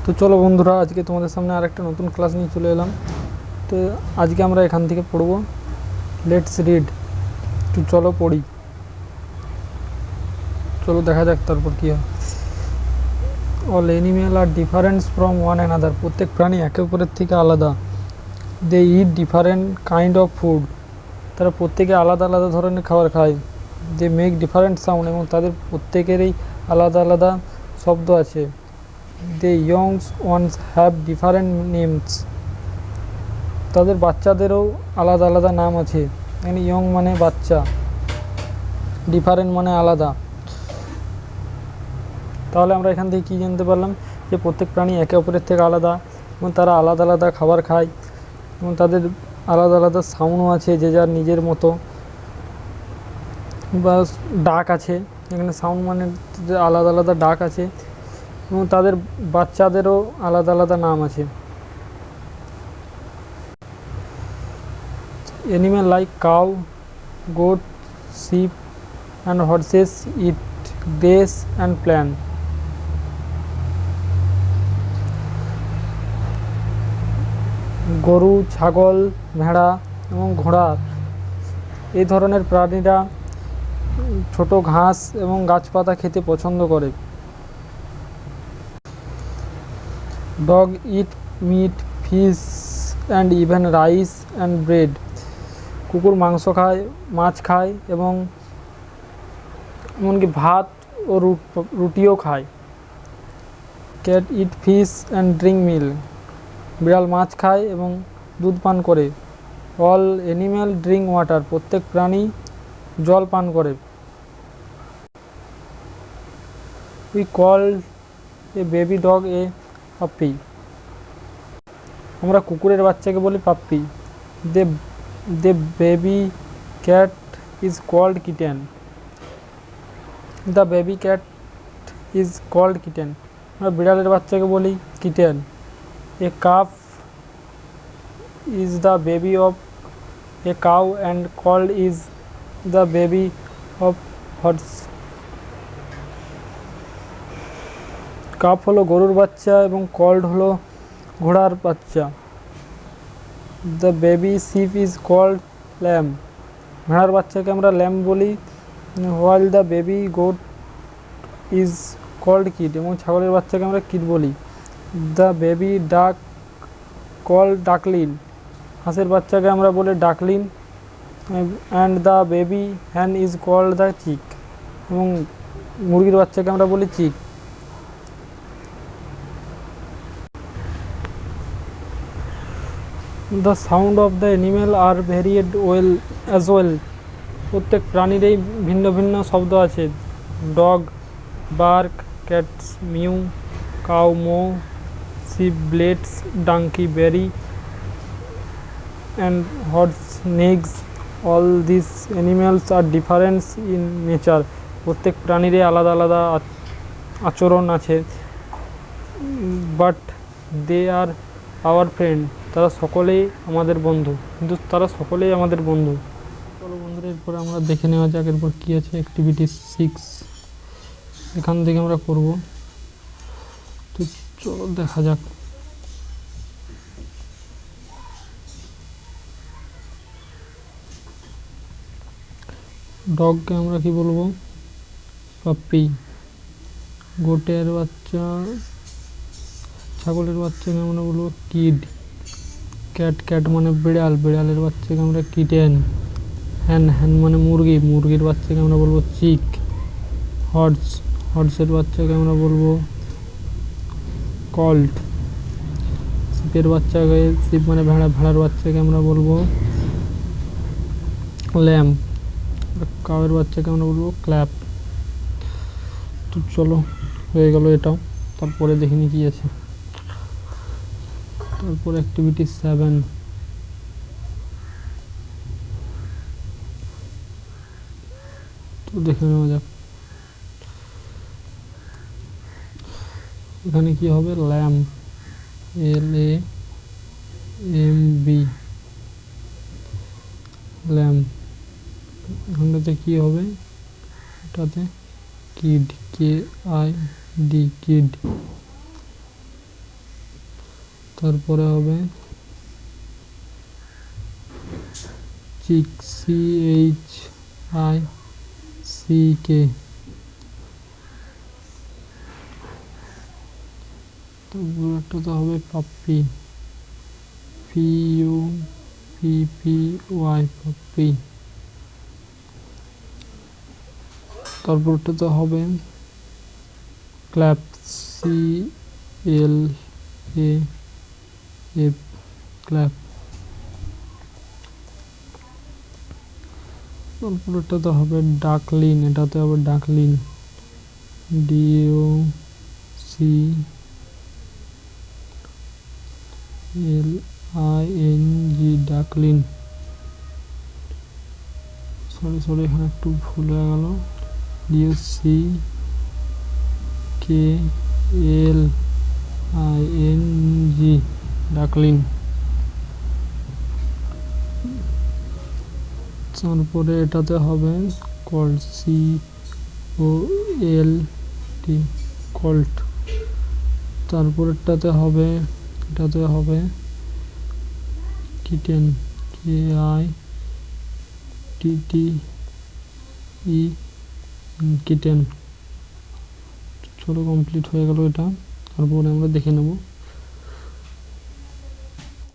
তো চলো বন্ধুরা, আজকে তোমাদের সামনে আরেকটা নতুন ক্লাস নিয়ে চলে এলাম। তো আজকে আমরা এখান থেকে পড়ব লেটস রিড। তো চলো পড়ি, চলো দেখা যাক তারপর কী হয়। All animal are difference from one another, প্রত্যেক প্রাণী একে অপরের থেকে আলাদা। They eat different kind of food, তারা প্রত্যেকে আলাদা আলাদা ধরনের খাবার খায়। দে মেক ডিফারেন্ট সাউন্ড, এবং তাদের প্রত্যেকেরই আলাদা আলাদা শব্দ আছে। Their youngs ones have different names, তাদের বাচ্চাদেরও আলাদা আলাদা নাম আছে। এখানে ইয়ং মানে বাচ্চা, ডিফারেন্ট মানে আলাদা। তাহলে আমরা এখান থেকে কী জানতে পারলাম, যে প্রত্যেক প্রাণী একে অপরের থেকে আলাদা, এবং তারা আলাদা আলাদা খাবার খায়, এবং তাদের আলাদা আলাদা সাউন্ডও আছে, যে যার নিজের মতো, বা ডাক আছে। এখানে সাউন্ড মানে আলাদা আলাদা ডাক আছে, এবং তাদের বাচ্চাদেরও আলাদা আলাদা নাম আছে। Animals like cow, goat, sheep and horses eat grass and plant. গরু, ছাগল, ভেড়া এবং ঘোড়া এই ধরনের প্রাণীরা ছোট ঘাস এবং গাছপাতা খেতে পছন্দ করে। Dog it meet, fish and even rice and bread, কুকুর মাংস খায়, মাছ খায়, এবং এমনকি ভাত ও রুটিও খায়। Cat it fish and drink milk, বিড়াল মাছ খায় এবং দুধ পান করে। অল অ্যানিম্যাল ড্রিঙ্ক ওয়াটার, প্রত্যেক প্রাণী জল পান করে। We call a baby dog a puppy, আমরা কুকুরের বাচ্চাকে বলি puppy. The baby cat is called kitten, the baby cat is called kitten, আমরা বিড়ালের বাচ্চাকে বলি kitten. A calf is the baby of a cow and colt is the baby of horse, calf হলো গরুর বাচ্চা এবং কল্ড হলো ঘোড়ার বাচ্চা। The baby sheep is called lamb, ভেড়ার বাচ্চাকে আমরা ল্যাম্ব বলি। While the baby goat is called kid, এবং ছাগলের বাচ্চাকে আমরা কিড বলি। The baby duck called duckling, হাঁসের বাচ্চাকে আমরা বলি duckling. And the baby hen is called the chick, এবং মুরগির বাচ্চাকে আমরা বলি chick. The sound of the animal are varied well as well, প্রত্যেক প্রাণীরই ভিন্ন ভিন্ন শব্দ আছে। Dog bark, cats meow, cow moo, sheep bleats, donkey bray and horse neighs. All this animals are difference in nature, প্রত্যেক প্রাণীরই আলাদা আলাদা আচরণ আছে। But they are our friend, তারা সকলেই আমাদের বন্ধু, কিন্তু তারা সকলেই আমাদের বন্ধু। চলো বন্ধুরা, এরপরে আমরা দেখে নেওয়া যাক এরপর কী আছে। অ্যাক্টিভিটি 6 এখান থেকে আমরা করব। তো চলো দেখা যাক। ডগকে আমরা কি বলবো? পাপ্পি। গোটের বাচ্চা, ছাগলের বাচ্চাকে আমরা বলবো কিড। ক্যাট মানে বিড়াল, বিড়ালের বাচ্চাকে আমরা কিটেন। হ্যান মানে মুরগি, মুরগির বাচ্চাকে আমরা বলবো চিক। হর্সের বাচ্চাকে আমরা বলবো কল্ট। শিপের বাচ্চাকে, শিপ মানে ভেড়া, ভেড়ার বাচ্চাকে আমরা বলবো ল্যাম্ব। কাউয়ের বাচ্চাকে আমরা বলবো ক্ল্যাপ। তো চলো, হয়ে গেল এটাও। তারপরে দেখিনি কি আছে। তারপর অ্যাক্টিভিটি 7, তো দেখে নেওয়া যাক এখানে কি হবে। Lamb, LAMB, lamb. এখানটাতে কি হবে? এটাতে কিড, KID, কিড। তারপরে হবে চিক, CHICK। তারপর একটা তো হবে পাপ্পি, PUPPY, পাপ্পি। তারপরটা তো হবে ক্ল্যাপ, CLAF, ক্ল্যাপ। তারপরটা তো হবে ডাকলিন, এটাতে হবে ডাকলিন, DOCLING, ডাকলিন। সরি এখানে একটু ভুল হয়ে গেল, DOCKLING, ডাকলিন। তারপরে এটাতে হবে কল্ট, COLT, কল্ট। তারপরেরটাতে হবে, এটাতে হবে কিটেন, KITTE, কিটেন। চলো কমপ্লিট হয়ে গেল এটা। তারপরে আমরা দেখে নেব